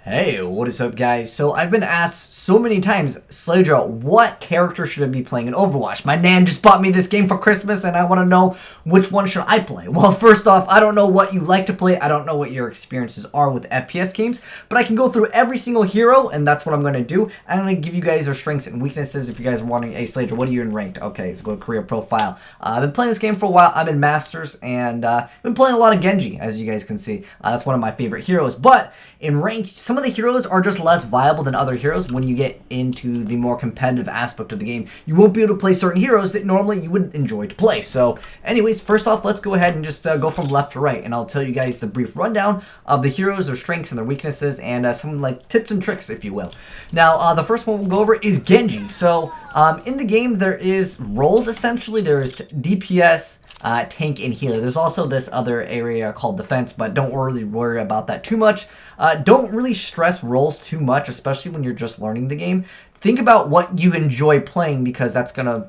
Hey, what is up guys? So I've been asked so many times, Slaydra, what character should I be playing in Overwatch? My nan just bought me this game for Christmas and I want to know which one should I play? Well, first off, I don't know what you like to play. I don't know what your experiences are with FPS games, but I can go through every single hero and that's what I'm going to do. I'm going to give you guys their strengths and weaknesses if you guys are wanting, hey Slaydra, what are you in ranked? Okay, let's go to career profile. I've been playing this game for a while. I'm in Masters and I've been playing a lot of Genji, as you guys can see. That's one of my favorite heroes, but in ranked, some of the heroes are just less viable than other heroes when you get into the more competitive aspect of the game. You won't be able to play certain heroes that normally you would enjoy to play. So anyways, first off, let's go ahead and just go from left to right, and I'll tell you guys the brief rundown of the heroes, their strengths and their weaknesses, and some like tips and tricks, if you will. Now, the first one we'll go over is Genji. So in the game, there is roles essentially. There is DPS, tank, and healer. There's also this other area called defense, but don't really worry about that too much. Don't really stress roles too much, especially when you're just learning the game. Think about what you enjoy playing, because that's gonna,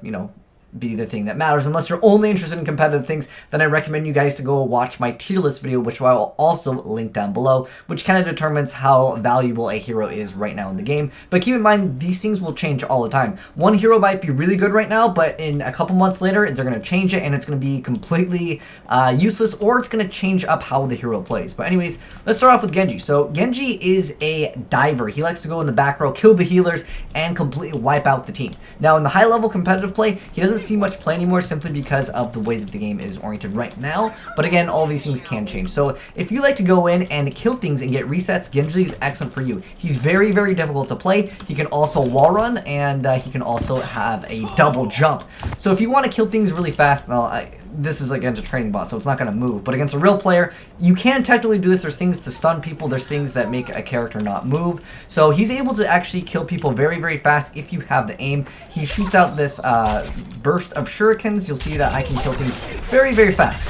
be the thing that matters. Unless you're only interested in competitive things, then I recommend you guys to go watch my tier list video, which I will also link down below, which kind of determines how valuable a hero is right now in the game. But keep in mind, these things will change all the time. One hero might be really good right now, but in a couple months later, they're going to change it and it's going to be completely useless, or it's going to change up how the hero plays. But anyways, let's start off with Genji. So Genji is a diver. He likes to go in the back row, kill the healers, and completely wipe out the team. Now, in the high level competitive play, he doesn't see much play anymore simply because of the way that the game is oriented right now. But again, all these things can change. So if you like to go in and kill things and get resets, Genji is excellent for you. He's very, very difficult to play. He can also wall run, and he can also have a double jump. So if you want to kill things really fast, this is against a training bot, so it's not going to move. But against a real player, you can technically do this. There's things to stun people. There's things that make a character not move. So he's able to actually kill people very, very fast if you have the aim. He shoots out this burst of shurikens. You'll see that I can kill things very, very fast.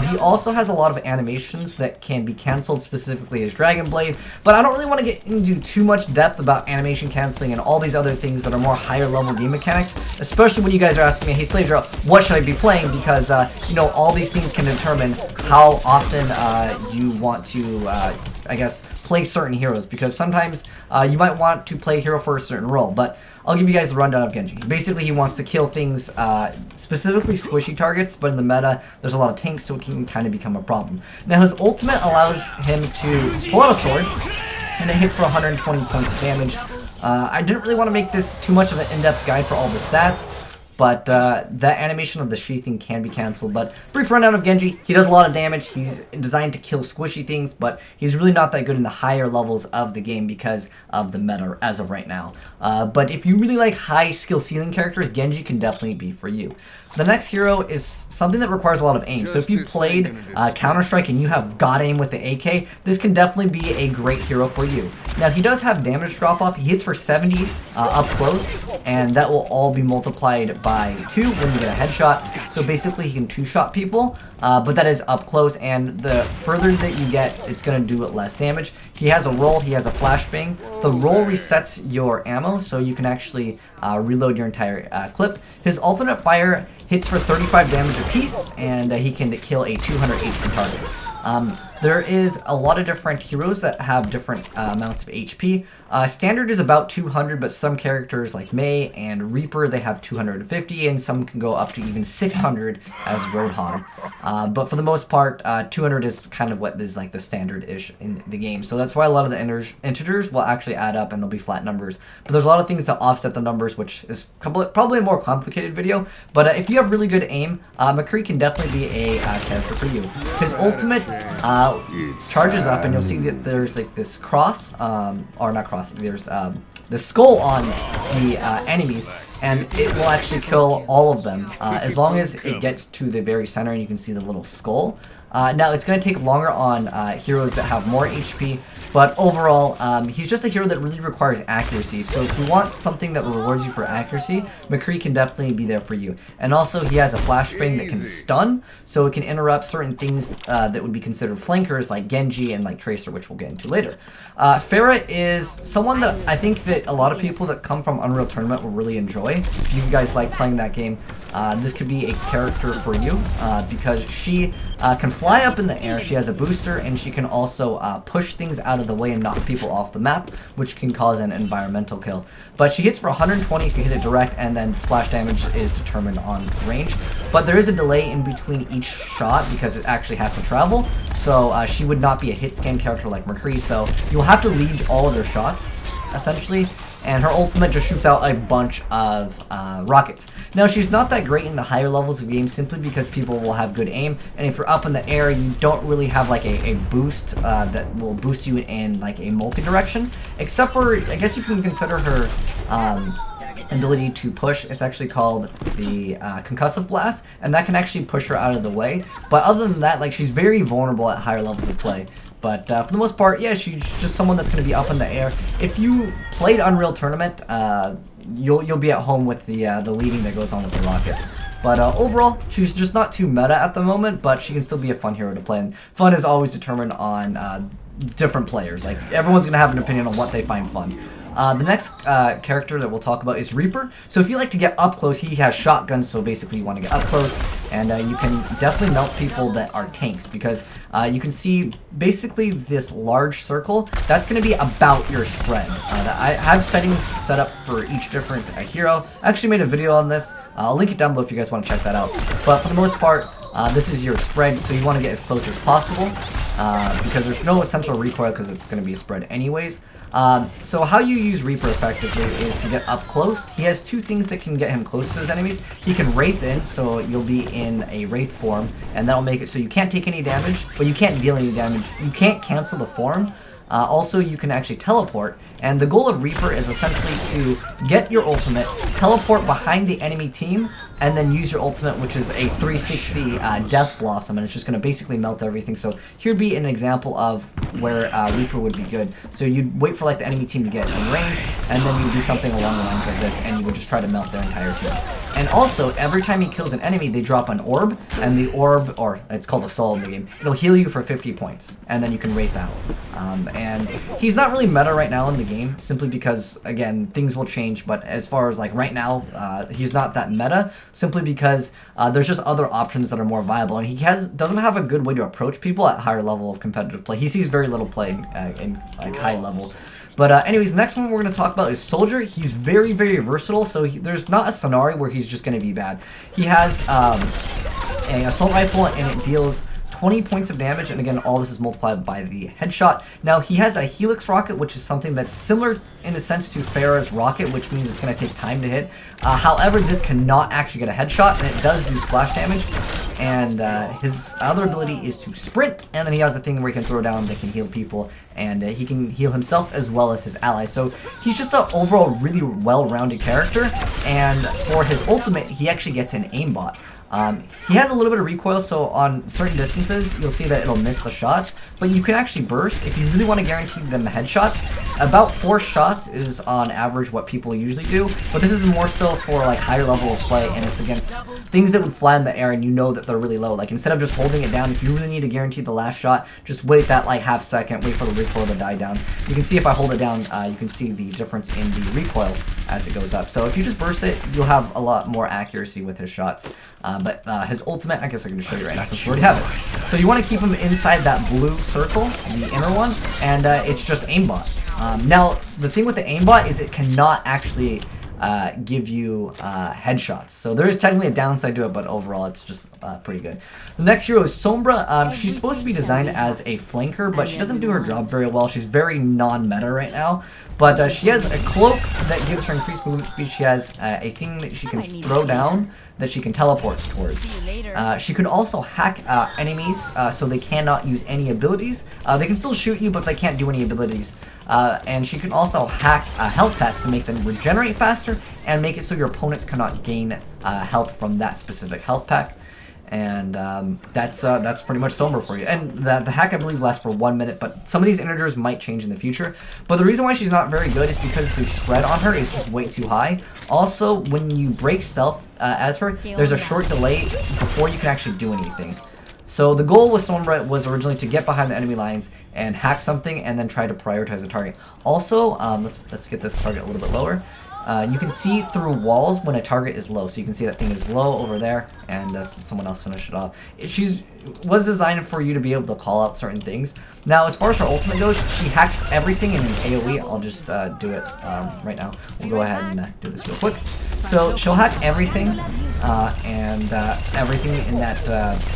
He also has a lot of animations that can be canceled, specifically his Dragon Blade. But I don't really want to get into too much depth about animation canceling and all these other things that are more higher level game mechanics, especially when you guys are asking me, hey Slaydra, what should I be playing? Because all these things can determine how often you want to, I guess, play certain heroes. Because sometimes you might want to play a hero for a certain role. But I'll give you guys the rundown of Genji. Basically, he wants to kill things, specifically squishy targets. But in the meta, there's a lot of tanks, so it can kind of become a problem. Now, his ultimate allows him to pull out a sword, and it hits for 120 points of damage. I didn't really want to make this too much of an in-depth guide for all the stats, but that animation of the sheathing can be cancelled. But brief rundown of Genji. He does a lot of damage. He's designed to kill squishy things, but he's really not that good in the higher levels of the game because of the meta as of right now. But if you really like high skill ceiling characters, Genji can definitely be for you. The next hero is something that requires a lot of aim. So if you played Counter-Strike and you have god aim with the AK, this can definitely be a great hero for you. Now, he does have damage drop-off. He hits for 70 up close, and that will all be multiplied by 2 when you get a headshot. So basically, he can two-shot people, but that is up close, and the further that you get, it's going to do less damage. He has a roll. He has a flashbang. The roll resets your ammo, so you can actually reload your entire clip. His alternate fire hits for 35 damage apiece, and he can kill a 200 HP target. There is a lot of different heroes that have different amounts of HP. Standard is about 200, but some characters like Mei and Reaper, they have 250, and some can go up to even 600 as Roadhog. But for the most part, 200 is kind of what is like the standard-ish in the game. So that's why a lot of the integers will actually add up and they'll be flat numbers. But there's a lot of things to offset the numbers, which is probably a more complicated video. But if you have really good aim, McCree can definitely be a character for you. His ultimate charges up, and you'll see that there's like this cross, or not cross, there's the skull on the enemies, and it will actually kill all of them as long as it gets to the very center and you can see the little skull. Now, it's going to take longer on heroes that have more HP, but overall, he's just a hero that really requires accuracy. So if you want something that rewards you for accuracy, McCree can definitely be there for you. And also, he has a flashbang that can stun, so it can interrupt certain things that would be considered flankers, like Genji and like Tracer, which we'll get into later. Farah is someone that I think that a lot of people that come from Unreal Tournament will really enjoy. If you guys like playing that game, this could be a character for you because she can fly up in the air. She has a booster, and she can also push things out of the way and knock people off the map, which can cause an environmental kill. But she hits for 120 if you hit it direct, and then splash damage is determined on range. But there is a delay in between each shot because it actually has to travel, so she would not be a hit scan character like McCree, so you'll have to lead all of her shots, essentially. And her ultimate just shoots out a bunch of rockets. Now, she's not that great in the higher levels of games simply because people will have good aim, and if you're up in the air, you don't really have like a boost that will boost you in like a multi-direction, except for, I guess you can consider her ability to push. It's actually called the concussive blast, and that can actually push her out of the way. But other than that, like, she's very vulnerable at higher levels of play. But for the most part, yeah, she's just someone that's going to be up in the air. If you played Unreal Tournament, you'll be at home with the leading that goes on with the rockets. But overall, she's just not too meta at the moment, but she can still be a fun hero to play. And fun is always determined on different players. Like, everyone's going to have an opinion on what they find fun. The next character that we'll talk about is Reaper. So if you like to get up close, he has shotguns, so basically you want to get up close, and you can definitely melt people that are tanks, because you can see basically this large circle, that's going to be about your spread. I have settings set up for each different hero. I actually made a video on this. I'll link it down below if you guys want to check that out. But for the most part, this is your spread, so you want to get as close as possible, because there's no essential recoil because it's going to be a spread anyways. So how you use Reaper effectively is to get up close. He has two things that can get him close to his enemies. He can Wraith in, so you'll be in a Wraith form, and that'll make it so you can't take any damage, but you can't deal any damage. You can't cancel the form. Also, you can actually teleport, and the goal of Reaper is essentially to get your ultimate, teleport behind the enemy team, and then use your ultimate, which is a 360 Death Blossom, and it's just going to basically melt everything. So here'd be an example of where Reaper would be good. So you'd wait for like the enemy team to get in range, and then you'd do something along the lines like this, and you would just try to melt their entire team. And also, every time he kills an enemy, they drop an orb, and the orb, or it's called a soul in the game, it'll heal you for 50 points, and then you can Wraith out. And he's not really meta right now in the game, simply because, again, things will change, but as far as like right now, he's not that meta, simply because there's just other options that are more viable, and he doesn't have a good way to approach people at higher level of competitive play. He sees very little play in like high level. But anyways, the next one we're going to talk about is Soldier. He's very, very versatile, so there's not a scenario where he's just going to be bad. He has an assault rifle, and it deals 20 points of damage, and again, all this is multiplied by the headshot. Now, he has a Helix rocket, which is something that's similar in a sense to Farah's rocket, which means it's going to take time to hit. However, this cannot actually get a headshot, and it does do splash damage. And his other ability is to sprint, and then he has a thing where he can throw down that can heal people, and he can heal himself as well as his allies. So he's just an overall really well-rounded character, and for his ultimate, he actually gets an aimbot. He has a little bit of recoil, so on certain distances, you'll see that it'll miss the shots, but you can actually burst. If you really want to guarantee them the headshots, about 4 shots is on average what people usually do, but this is more so for like higher level of play, and it's against things that would fly in the air and you know that they're really low. Like, instead of just holding it down, if you really need to guarantee the last shot, just wait that like half second, wait for the recoil to die down. You can see if I hold it down, you can see the difference in the recoil as it goes up. So if you just burst it, you'll have a lot more accuracy with his shots. But his ultimate, I guess I can just show you right now since we already have it. So you want to keep him inside that blue circle, the inner one, and it's just aimbot. Now, the thing with the aimbot is it cannot actually give you headshots. So there is technically a downside to it, but overall it's just pretty good. The next hero is Sombra. She's supposed to be designed as a flanker, but she doesn't do her job very well. She's very non-meta right now. But she has a cloak that gives her increased movement speed. She has a thing that she can throw down that she can teleport towards. She can also hack enemies so they cannot use any abilities. They can still shoot you, but they can't do any abilities. And she can also hack health packs to make them regenerate faster and make it so your opponents cannot gain health from that specific health pack. And that's pretty much Sombra for you. And the hack, I believe, lasts for 1 minute, but some of these integers might change in the future. But the reason why she's not very good is because the spread on her is just way too high. Also, when you break stealth as her, there's a short delay before you can actually do anything. So the goal with Sombra was originally to get behind the enemy lines and hack something and then try to prioritize a target. Also, let's get this target a little bit lower. You can see through walls when a target is low. So you can see that thing is low over there, and someone else finished it off. She was designed for you to be able to call out certain things. Now, as far as her ultimate goes, she hacks everything in an AoE. I'll just do it right now. We'll go ahead and do this real quick. So she'll hack everything, and everything in that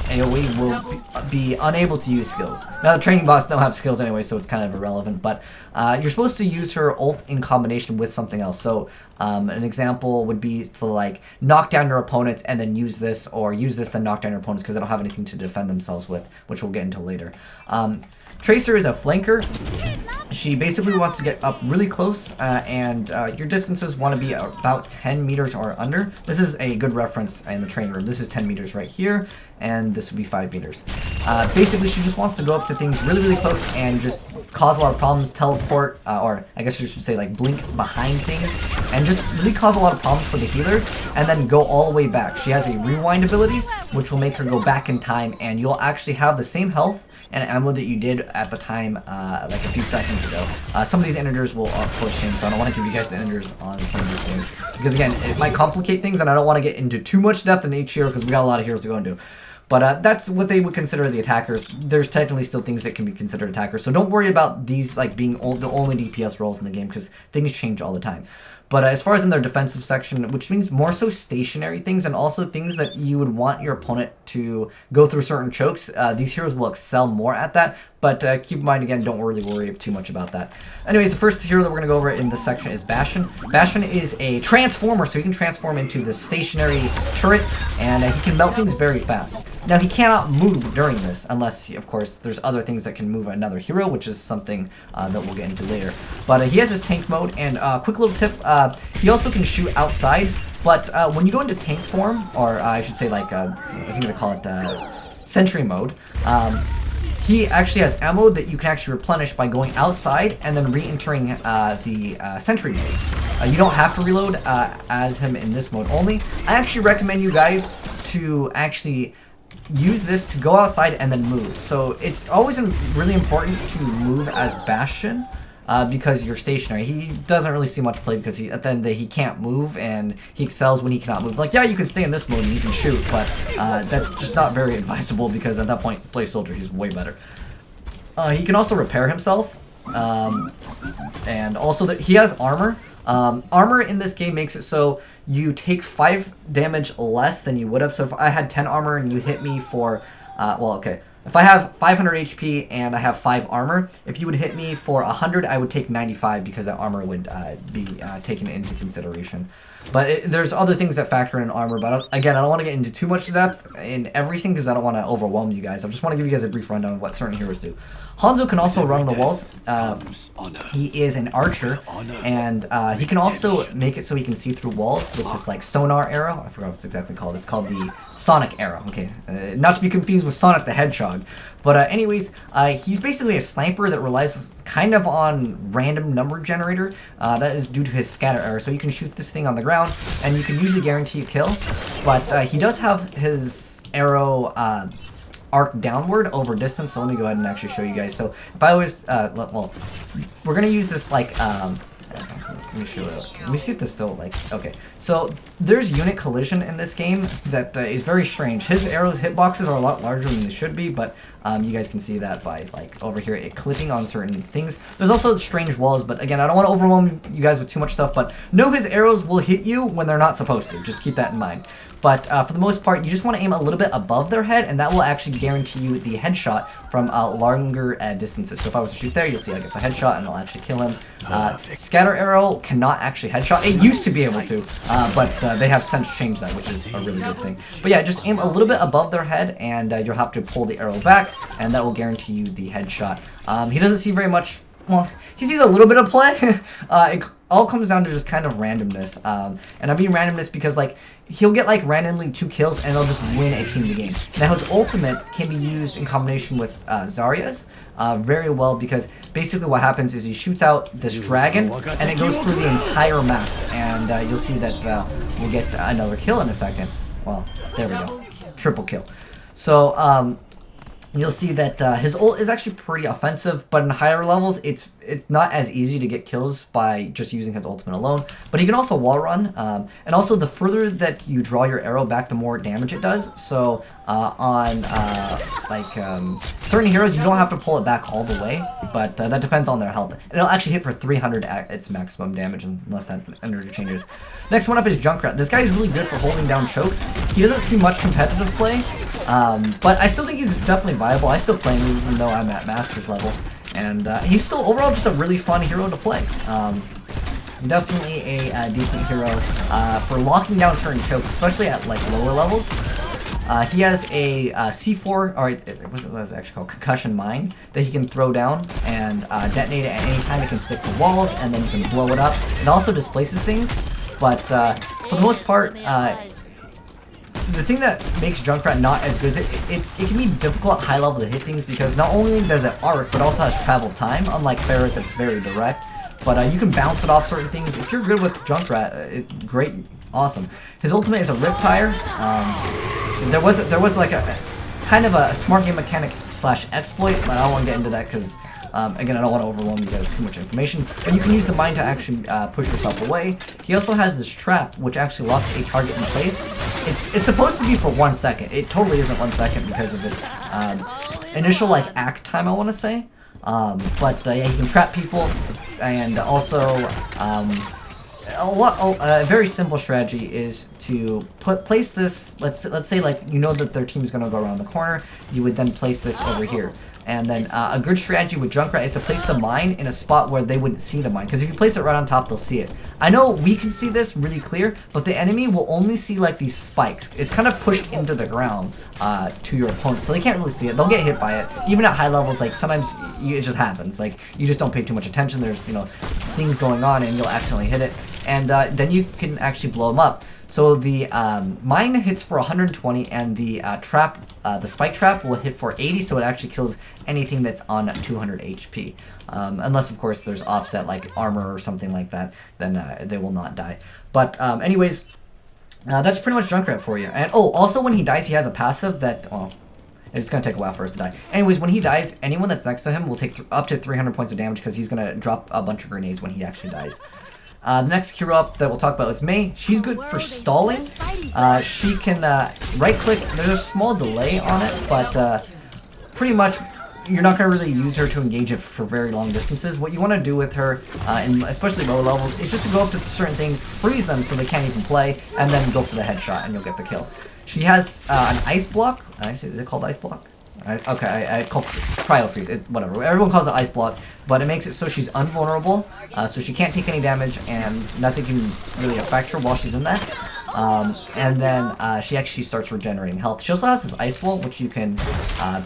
AoE will be unable to use skills. Now, the training bots don't have skills anyway, so it's kind of irrelevant, but you're supposed to use her ult in combination with something else. So an example would be to like knock down your opponents and then use this, or use this then knock down your opponents because they don't have anything to defend themselves with, which we'll get into later. Tracer is a flanker. She basically wants to get up really close, and your distances want to be about 10 meters or under. This is a good reference in the training room. This is 10 meters right here, and this would be 5 meters. Basically, she just wants to go up to things really, really close and just cause a lot of problems, teleport, or I guess you should say like blink behind things, and just really cause a lot of problems for the healers, and then go all the way back. She has a rewind ability, which will make her go back in time, and you'll actually have the same health and ammo that you did at the time, like a few seconds ago. Some of these integers will push in, so I don't want to give you guys the integers on some of these things, because again, it might complicate things, and I don't want to get into too much depth in each hero, because we got a lot of heroes to go into. But that's what they would consider the attackers. There's technically still things that can be considered attackers, so don't worry about these like being the only DPS roles in the game, because things change all the time. But as far as in their defensive section, which means more so stationary things, and also things that you would want your opponent to go through certain chokes, these heroes will excel more at that. But keep in mind, again, don't really worry too much about that. Anyways, the first hero that we're going to go over in this section is Bastion. Bastion is a transformer, so he can transform into the stationary turret, and he can melt things very fast. Now, he cannot move during this, unless, of course, there's other things that can move another hero, which is something that we'll get into later. But he has his tank mode, and quick little tip, he also can shoot outside, but when you go into tank form, or I should say like, I think I'm going to call it sentry mode, he actually has ammo that you can actually replenish by going outside and then re-entering the sentry mode. You don't have to reload as him in this mode only. I actually recommend you guys to actually use this to go outside and then move. So it's always really important to move as Bastion, because you're stationary. He doesn't really see much play because at the end of the day he can't move, and he excels when he cannot move. Like, yeah, you can stay in this mode and you can shoot, but that's just not very advisable, because at that point, play soldier, he's way better. He can also repair himself, and also that he has armor. Armor in this game makes it so you take 5 damage less than you would have. So if I had 10 armor and you hit me for, well, okay. If I have 500 HP and I have 5 armor, if you would hit me for 100, I would take 95, because that armor would be taken into consideration. But there's other things that factor in armor, but again, I don't want to get into too much depth in everything, because I don't want to overwhelm you guys. I just want to give you guys a brief rundown of what certain heroes do. Hanzo can also run on the walls. He is an archer, and he can also make it so he can see through walls with this like sonar arrow. I forgot what it's exactly called. It's called the Sonic arrow. Okay, not to be confused with Sonic the Hedgehog. But anyways, he's basically a sniper that relies kind of on random number generator. That is due to his scatter arrow. So you can shoot this thing on the ground, and you can usually guarantee a kill. But he does have his arrow arc downward over distance. So let me go ahead and actually show you guys. So if I was, well, we're gonna use this like. Let me show it. Let me see if this still like. Okay, so there's unit collision in this game that is very strange. His arrows hitboxes are a lot larger than they should be, but you guys can see that by like over here it clipping on certain things. There's also strange walls, but again, I don't want to overwhelm you guys with too much stuff. But know his arrows will hit you when they're not supposed to. Just keep that in mind. But for the most part, you just want to aim a little bit above their head, and that will actually guarantee you the headshot from longer distances. So if I was to shoot there, you'll see I get the headshot, and I'll actually kill him. Scatter arrow cannot actually headshot. It used to be able to, but they have since changed that, which is a really good thing. But yeah, just aim a little bit above their head, and you'll have to pull the arrow back, and that will guarantee you the headshot. He doesn't see very much. Well, he sees a little bit of play. It all comes down to just kind of randomness. And I mean randomness because, like, he'll get, like, randomly 2 kills and they'll just win a team the game. Now, his ultimate can be used in combination with Zarya's very well, because basically what happens is he shoots out this dragon and it goes through the entire map. And you'll see that we'll get another kill in a second. Well, there we go. Triple kill. So, you'll see that his ult is actually pretty offensive, but in higher levels, it's not as easy to get kills by just using his ultimate alone. But he can also wall run, and also the further that you draw your arrow back, the more damage it does. So on certain heroes, you don't have to pull it back all the way, but that depends on their health. And it'll actually hit for 300 at its maximum damage unless that energy changes. Next one up is Junkrat. This guy is really good for holding down chokes. He doesn't see much competitive play, but I still think he's definitely viable. I still play him even though I'm at Masters level. And he's still overall just a really fun hero to play. Definitely a decent hero for locking down certain chokes, especially at like lower levels. He has a C4, or what was it actually called? Concussion mine that he can throw down and detonate it at any time. It can stick to walls and then you can blow it up. It also displaces things, but for the most part, the thing that makes Junkrat not as good is it can be difficult at high level to hit things because not only does it arc, but also has travel time, unlike Farah's that's very direct. But you can bounce it off certain things. If you're good with Junkrat, it's great, awesome. His ultimate is a Riptire. So there was like a kind of a smart game mechanic / exploit, but I don't want to get into that because again, I don't want to overwhelm you with too much information. But you can use the mine to actually push yourself away. He also has this trap, which actually locks a target in place. It's supposed to be for 1 second. It totally isn't 1 second because of its initial like act time, I want to say. Yeah, you can trap people, and also a very simple strategy is to place this. Let's say like you know that their team is going to go around the corner. You would then place this over here. And then a good strategy with Junkrat is to place the mine in a spot where they wouldn't see the mine. Because if you place it right on top, they'll see it. I know we can see this really clear, but the enemy will only see like these spikes. It's kind of pushed into the ground to your opponent, so they can't really see it. They'll get hit by it. Even at high levels, like sometimes it just happens. Like you just don't pay too much attention. There's things going on, and you'll accidentally hit it, and then you can actually blow them up. So the mine hits for 120, and the the spike trap will hit for 80, so it actually kills anything that's on 200 HP. Unless, of course, there's offset like armor or something like that, then they will not die. But anyways, that's pretty much Junkrat for you. And also when he dies, he has a passive that, well, it's going to take a while for us to die. Anyways, when he dies, anyone that's next to him will take up to 300 points of damage because he's going to drop a bunch of grenades when he actually dies. The next hero up that we'll talk about is Mei. She's good for stalling. She can right click. There's a small delay on it, but pretty much you're not going to really use her to engage it for very long distances. What you want to do with her, and especially low levels, is just to go up to certain things, freeze them so they can't even play, and then go for the headshot and you'll get the kill. She has an ice block. Is it called ice block? Okay, I call it cryo freeze. It's whatever. Everyone calls it ice block, but it makes it so she's invulnerable, so she can't take any damage, and nothing can really affect her while she's in that. And then she actually starts regenerating health. She also has this ice wall, which you can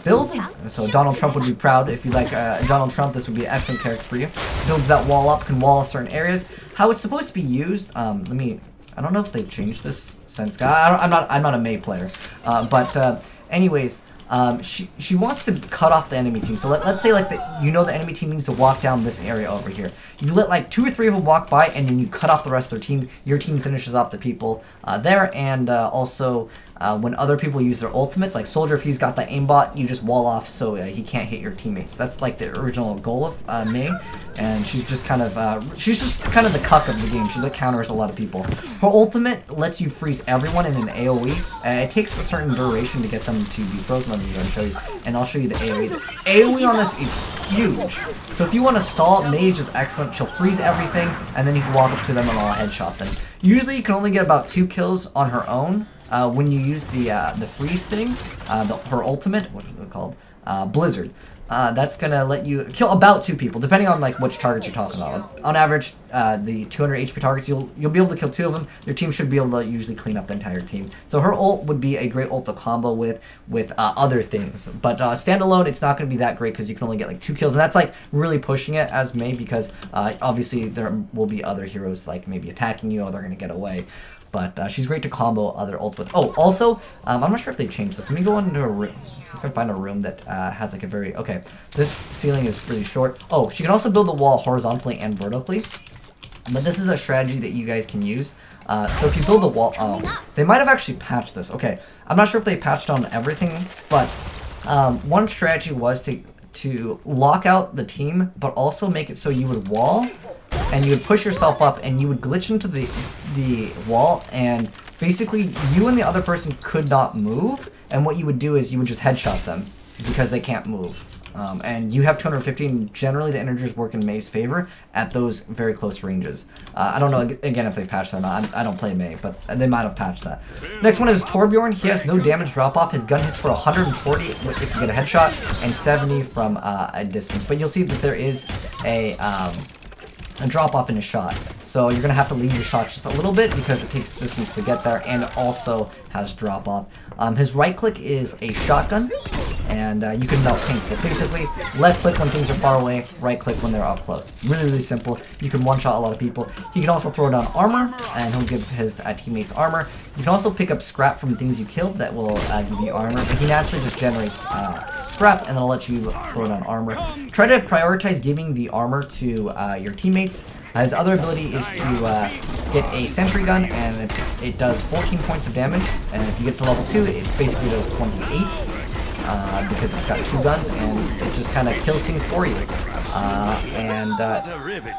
build. So Donald Trump would be proud. If you like Donald Trump, this would be an excellent character for you. Builds that wall up, can wall off certain areas. How it's supposed to be used? I don't know if they've changed this since. I'm not a Mei player, but anyways. She wants to cut off the enemy team. So let's say like the enemy team needs to walk down this area over here. You let like 2 or 3 of them walk by, and then you cut off the rest of their team. Your team finishes off the people there, and also when other people use their ultimates, like Soldier, if he's got the aimbot, you just wall off so he can't hit your teammates. That's like the original goal of Mei, and she's just kind of the cuck of the game. She counters a lot of people. Her ultimate lets you freeze everyone in an AoE. It takes a certain duration to get them to be frozen. I'm going to show you, and I'll show you the AoE. The AoE on this is huge. So if you want to stall, Mei is just excellent. She'll freeze everything, and then you can walk up to them and all headshot them. Usually you can only get about 2 kills on her own. When you use the freeze thing, her ultimate, what is it called? Blizzard. That's gonna let you kill about 2 people, depending on like which targets you're talking about. On average, the 200 HP targets, you'll be able to kill 2 of them. Your team should be able to usually clean up the entire team. So her ult would be a great ult to combo with other things. But standalone, it's not gonna be that great because you can only get like 2 kills, and that's like really pushing it as Mei because obviously there will be other heroes like maybe attacking you or they're gonna get away. But she's great to combo other ults with. Oh, also, I'm not sure if they changed this. Let me go into a room. If I can find a room that has like a very... Okay, this ceiling is really short. Oh, she can also build the wall horizontally and vertically. But this is a strategy that you guys can use. So if you build the wall... Oh, they might have actually patched this. Okay, I'm not sure if they patched on everything, but one strategy was to lock out the team, but also make it so you would wall, and you would push yourself up, and you would glitch into the wall, and basically you and the other person could not move, and what you would do is you would just headshot them, because they can't move. And you have 250, and generally the integers work in Mei's favor at those very close ranges. I don't know, again, if they patched that or not. I don't play Mei, but they might have patched that. Next one is Torbjorn. He has no damage drop-off. His gun hits for 140 if you get a headshot, and 70 from a distance. But you'll see that there is a drop-off in his shot. So you're going to have to leave your shot just a little bit because it takes distance to get there, and it also has drop-off. His right-click is a shotgun, and you can melt tanks. So basically, left-click when things are far away, right-click when they're up close. Really, really simple. You can one-shot a lot of people. He can also throw down armor, and he'll give his teammates armor. You can also pick up scrap from things you killed that will give you armor, but he naturally just generates scrap, and then I'll let you throw down armor. Try to prioritize giving the armor to your teammates. His other ability is to get a sentry gun, and it does 14 points of damage, and if you get to level 2, it basically does 28, because it's got 2 guns, and it just kind of kills things for you.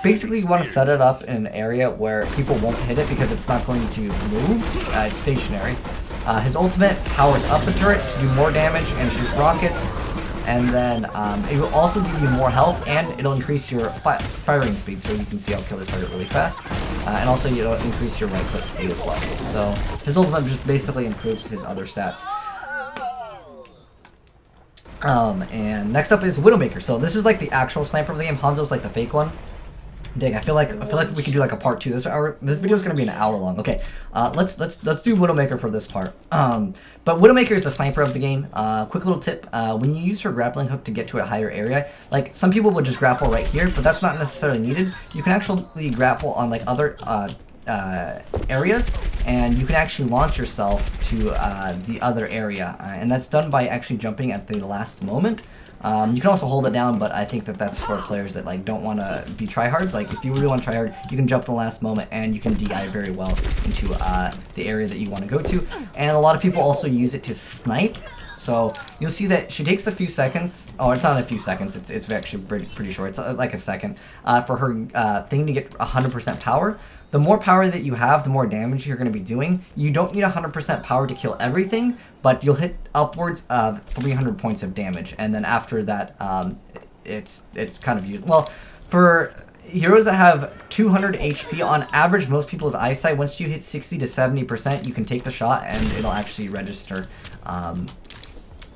Basically you want to set it up in an area where people won't hit it because it's not going to move, it's stationary. His ultimate powers up the turret to do more damage and shoot rockets, and then it will also give you more health, and it'll increase your firing speed, so you can see I'll kill this target really fast, and also it'll increase your right click speed as well. So his ultimate just basically improves his other stats. And next up is Widowmaker. So this is like the actual sniper of the game. Hanzo's like the fake one. Dang, I feel like we could do like a part 2. This video is gonna be an hour long. Okay, let's do Widowmaker for this part. But Widowmaker is the sniper of the game. Quick little tip: when you use her grappling hook to get to a higher area, like some people would just grapple right here, but that's not necessarily needed. You can actually grapple on like other areas, and you can actually launch yourself to the other area, and that's done by actually jumping at the last moment. You can also hold it down, but I think that that's for players that like don't want to be tryhards. Like if you really want to tryhard, you can jump at the last moment, and you can DI very well into the area that you want to go to. And a lot of people also use it to snipe. So you'll see that she takes a few seconds. Oh, it's not a few seconds. It's actually pretty short. It's like a second for her thing to get 100% power. The more power that you have, the more damage you're going to be doing. You don't need 100% power to kill everything, but you'll hit upwards of 300 points of damage. And then after that, it's kind of used. Well, for heroes that have 200 HP, on average, most people's eyesight, once you hit 60 to 70%, you can take the shot and it'll actually register.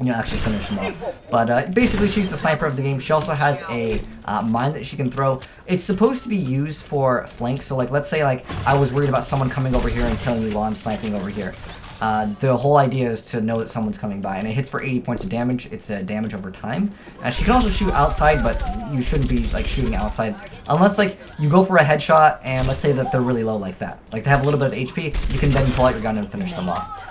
You'll actually finish them off. But basically, she's the sniper of the game. She also has a mine that she can throw. It's supposed to be used for flanks. So, like, let's say, like, I was worried about someone coming over here and killing me while I'm sniping over here. The whole idea is to know that someone's coming by, and it hits for 80 points of damage. It's damage over time. She can also shoot outside, but you shouldn't be like shooting outside unless like you go for a headshot, and let's say that they're really low like that. Like they have a little bit of HP, you can then pull out your gun and finish them off.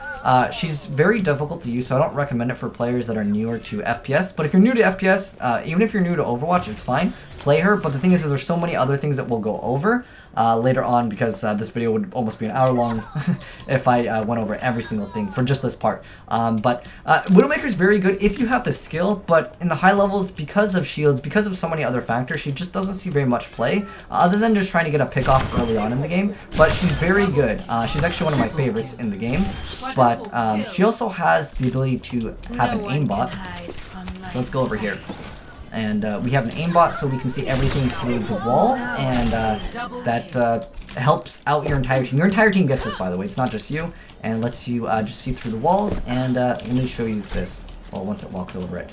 She's very difficult to use, so I don't recommend it for players that are newer to FPS. But if you're new to FPS, even if you're new to Overwatch, it's fine. Play her, but the thing is there's so many other things that we'll go over later on, because this video would almost be an hour long if I went over every single thing for just this part. But Widowmaker's very good if you have the skill, but in the high levels, because of shields, because of so many other factors, she just doesn't see very much play, other than just trying to get a pick off early on in the game. But she's very good. She's actually one of my favorites in the game, but she also has the ability to have an aimbot. So let's go over here. And we have an aimbot, so we can see everything through the walls, and that helps out your entire team. Your entire team gets this, by the way. It's not just you, and lets you just see through the walls. And let me show you this. Well, once it walks over it,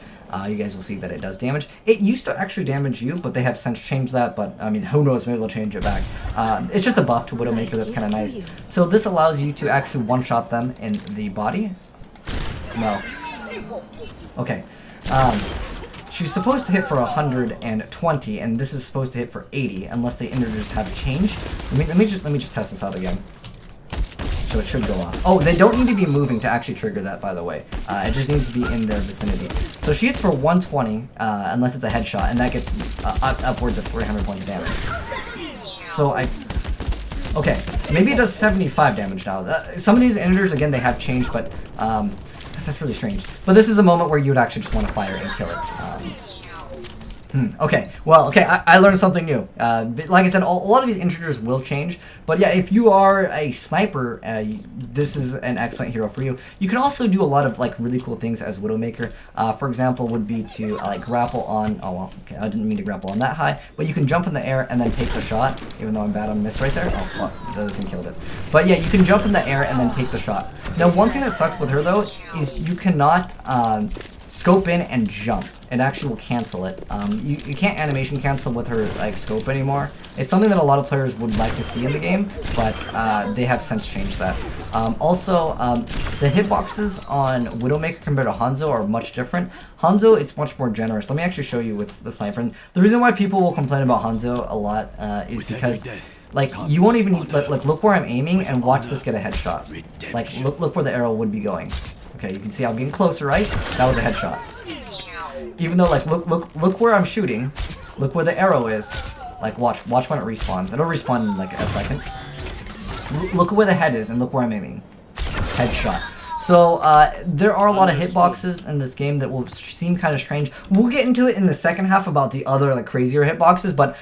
you guys will see that it does damage. It used to actually damage you, but they have since changed that. But I mean, who knows? Maybe they'll change it back. It's just a buff to Widowmaker that's kind of nice. So this allows you to actually one-shot them in the body. No. Okay. She's supposed to hit for 120, and this is supposed to hit for 80, unless the integers have changed. Let me just test this out again. So it should go off. Oh, they don't need to be moving to actually trigger that, by the way. It just needs to be in their vicinity. So she hits for 120, unless it's a headshot, and that gets upwards of 300 points of damage. So okay, maybe it does 75 damage now. Some of these integers, again, they have changed, but That's really strange. But this is a moment where you would actually just want to fire and kill it. Okay, well, okay, I learned something new. Like I said, a lot of these integers will change, but yeah, if you are a sniper, this is an excellent hero for you. You can also do a lot of like really cool things as Widowmaker. For example, would be to like grapple on, oh well, okay, I didn't mean to grapple on that high, but you can jump in the air and then take the shot, even though I'm bad on miss right there. Oh, well, the other thing killed it. But yeah, you can jump in the air and then take the shots. Now, one thing that sucks with her though, is you cannot, scope in and jump. It actually will cancel it. You can't animation cancel with her like scope anymore. It's something that a lot of players would like to see in the game, but they have since changed that. Also, the hitboxes on Widowmaker compared to Hanzo are much different. Hanzo, it's much more generous. Let me actually show you with the sniper. And the reason why people will complain about Hanzo a lot is because like you won't even like look where I'm aiming and watch this get a headshot. Like look where the arrow would be going. Okay, you can see I'm getting closer, right? That was a headshot. Even though, like, look where I'm shooting. Look where the arrow is. Like, watch when it respawns. It'll respawn in, like, a second. Look where the head is, and look where I'm aiming. Headshot. So, there are a lot of hitboxes in this game that will seem kind of strange. We'll get into it in the second half about the other, like, crazier hitboxes, but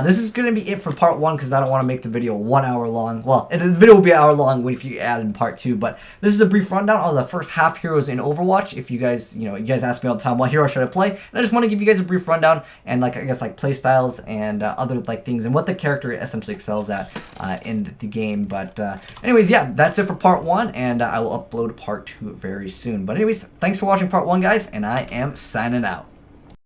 this is going to be it for part 1 because I don't want to make the video 1 hour long. Well, the video will be an hour long if you add in part 2, but this is a brief rundown on the first half heroes in Overwatch. If you guys, you guys ask me all the time, what hero should I play? And I just want to give you guys a brief rundown and, like, I guess, like, play styles and other, like, things and what the character essentially excels at in the game. But anyways, yeah, that's it for part 1, and I will upload part 2 very soon. But anyways, thanks for watching part 1, guys, and I am signing out.